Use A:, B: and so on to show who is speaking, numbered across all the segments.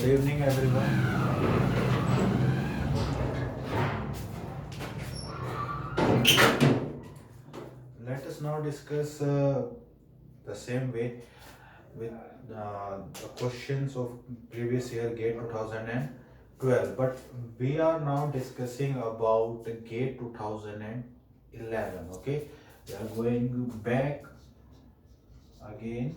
A: Good evening, everyone. Let us now discuss the same way with the questions of previous year GATE 2012. But we are now discussing about the GATE 2011. Okay, we are going back again.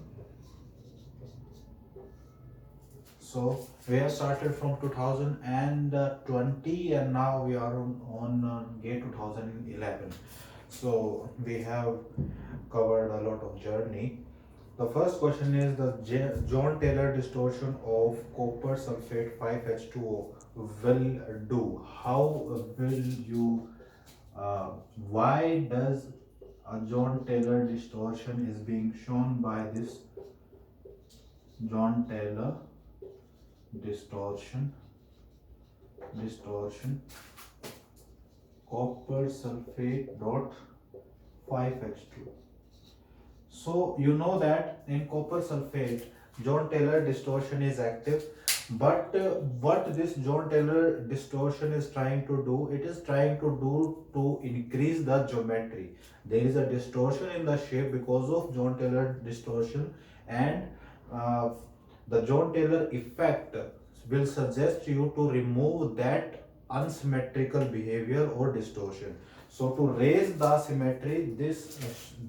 A: So we have started from 2020 and now we are on GATE 2011. So we have covered a lot of journey. The first question is the John Taylor distortion of copper sulfate 5H2O will do. How will you, why does a John Taylor distortion is being shown by this John Taylor distortion copper sulfate dot 5H2. So you know that in copper sulfate John Taylor distortion is active, but what this John Taylor distortion is trying to do, it is trying to do to increase the geometry. There is a distortion in the shape because of John Taylor distortion, and the John Taylor effect will suggest you to remove that unsymmetrical behavior or distortion. So to raise the symmetry, this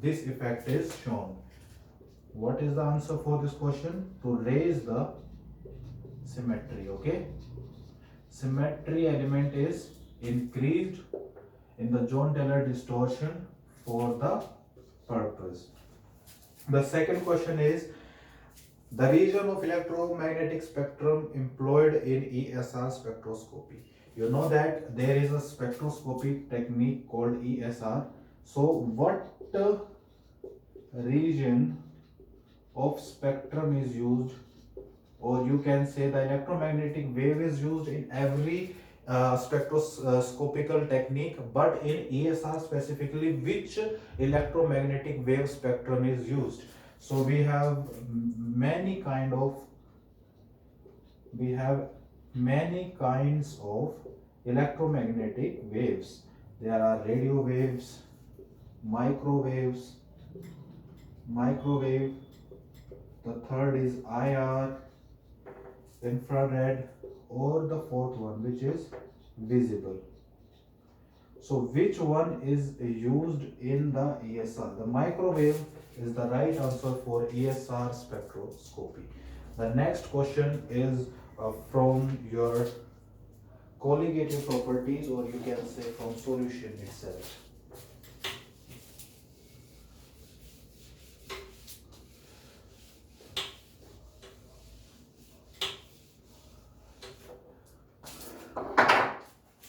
A: effect is shown. What is the answer for this question? To raise the symmetry. Okay, symmetry element is increased in the John Taylor distortion for the purpose. The second question is the region of electromagnetic spectrum employed in ESR spectroscopy. You know that there is a spectroscopy technique called ESR. So what region of spectrum is used, or you can say the electromagnetic wave is used in every spectroscopical technique, but in ESR specifically, which electromagnetic wave spectrum is used? So we have many kinds of electromagnetic waves. There are radio waves, microwave, the third is IR, infrared, or the fourth one, which is visible. So which one is used in the ESR? The microwave is the right answer for ESR spectroscopy. The next question is from your colligative properties, or you can say from solution itself.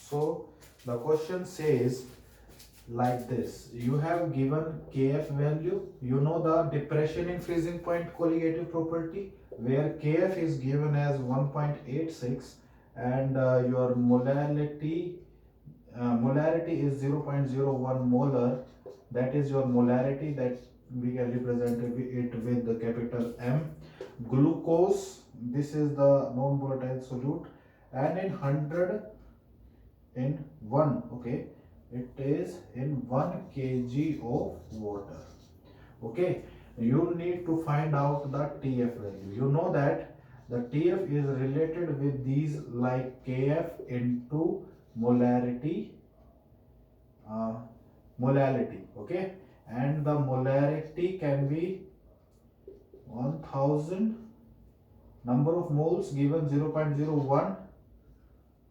A: So the question says like this: you have given Kf value, you know the depression in freezing point colligative property, where Kf is given as 1.86 and your molarity is 0.01 molar. That is your molarity, that we can represent it with the capital M. Glucose, this is the non-volatile solute, and in 100 in 1, okay, it is in 1 kg of water. Okay, you need to find out the TF value. You know that the TF is related with these like Kf into molarity, okay, and the molarity can be 1000, number of moles given 0.01,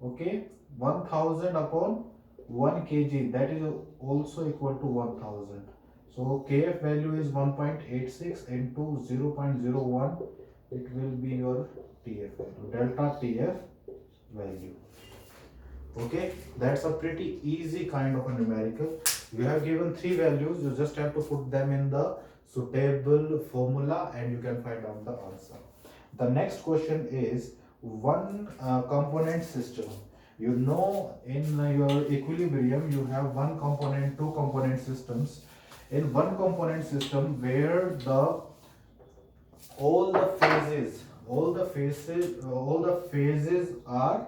A: okay, 1000 upon 1 kg, that is also equal to 1000. So Kf value is 1.86 into 0.01, it will be your TF value, delta TF value. Okay, that's a pretty easy kind of a numerical. You have given 3 values, you just have to put them in the suitable formula and you can find out the answer. The next question is one component system. You know, in your equilibrium you have one component, two component systems. In one component system where all the phases all the phases are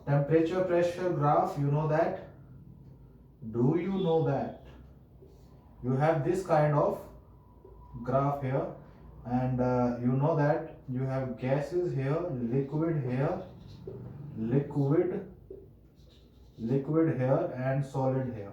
A: temperature pressure graph. You know that? Do you know that? You have this kind of graph here, and you know that you have gases here, liquid here, liquid here, and solid here.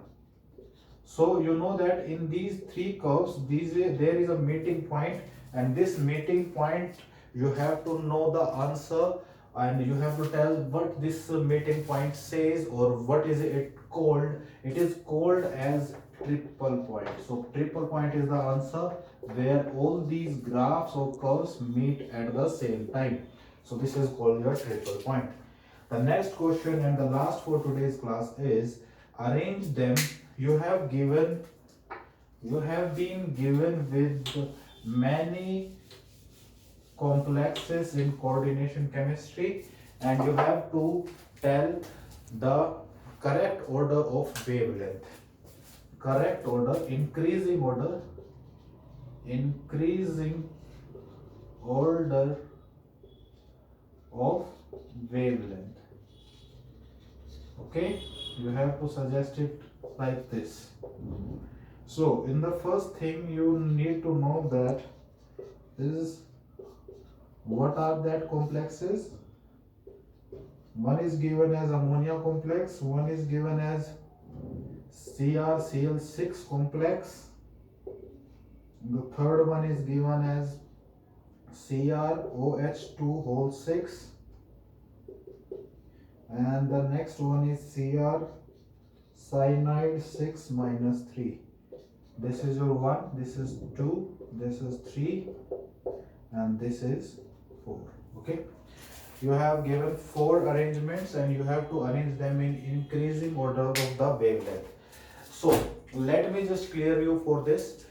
A: So you know that in these three curves, there is a meeting point, and this meeting point you have to know the answer, and you have to tell what this meeting point says, or what is it called. It is called as triple point. So triple point is the answer where all these graphs or curves meet at the same time. So this is called your triple point. The next question and the last for today's class is arrange them. You have been given with many complexes in coordination chemistry, and you have to tell the correct order of wavelength. Correct order, increasing order of wavelength. Okay, you have to suggest it like this. So in the first thing you need to know that is what are that complexes. One is given as ammonia complex, one is given as CrCl6 complex, the third one is given as CrOH2 whole 6, and the next one is Cr cyanide 6 minus 3. This is your 1, this is 2, this is 3, and this is 4. Okay, you have given 4 arrangements, and you have to arrange them in increasing order of the wavelength. So let me just clear you for this.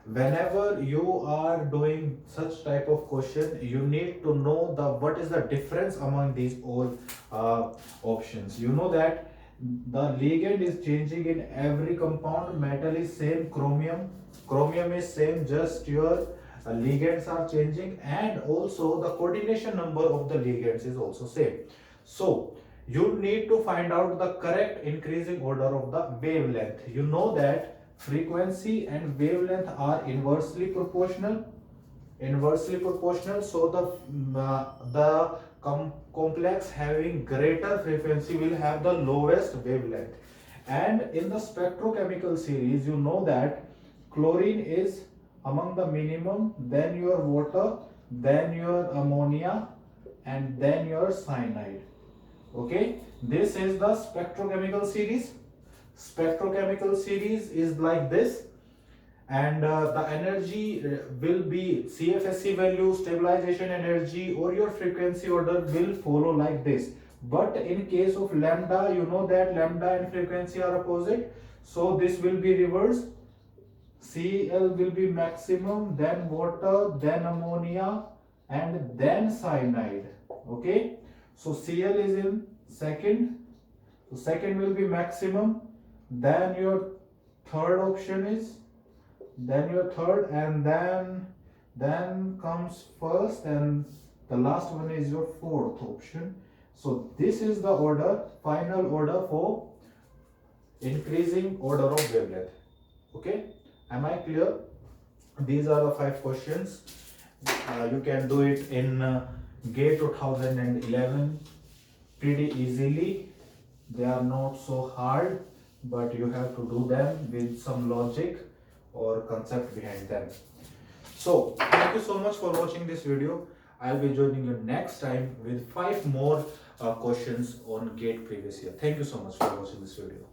A: Whenever you are doing such type of question, you need to know what is the difference among these all options. You know that the ligand is changing in every compound. Metal is same, chromium is same, just your ligands are changing, and also the coordination number of the ligands is also same. So you need to find out the correct increasing order of the wavelength. You know that frequency and wavelength are inversely proportional. So the complex having greater frequency will have the lowest wavelength. And in the spectrochemical series, you know that chlorine is among the minimum, then your water, then your ammonia, and then your cyanide. Okay, this is the spectrochemical series. Spectrochemical series is like this, and the energy will be CFSE value, stabilization energy, or your frequency order will follow like this. But in case of lambda, you know that lambda and frequency are opposite, so this will be reversed. Cl will be maximum, then water, then ammonia, and then cyanide. Okay, so Cl is in second, so second will be maximum, then your third option is, then your third, and then comes first, and the last one is your fourth option. So this is the order, final order for increasing order of wavelength. Okay, am I clear? These are the 5 questions. You can do it in GATE 2011 pretty easily. They are not so hard, but you have to do them with some logic or concept behind them. So thank you so much for watching this video. I'll be joining you next time with 5 more questions on GATE previous year. Thank you so much for watching this video.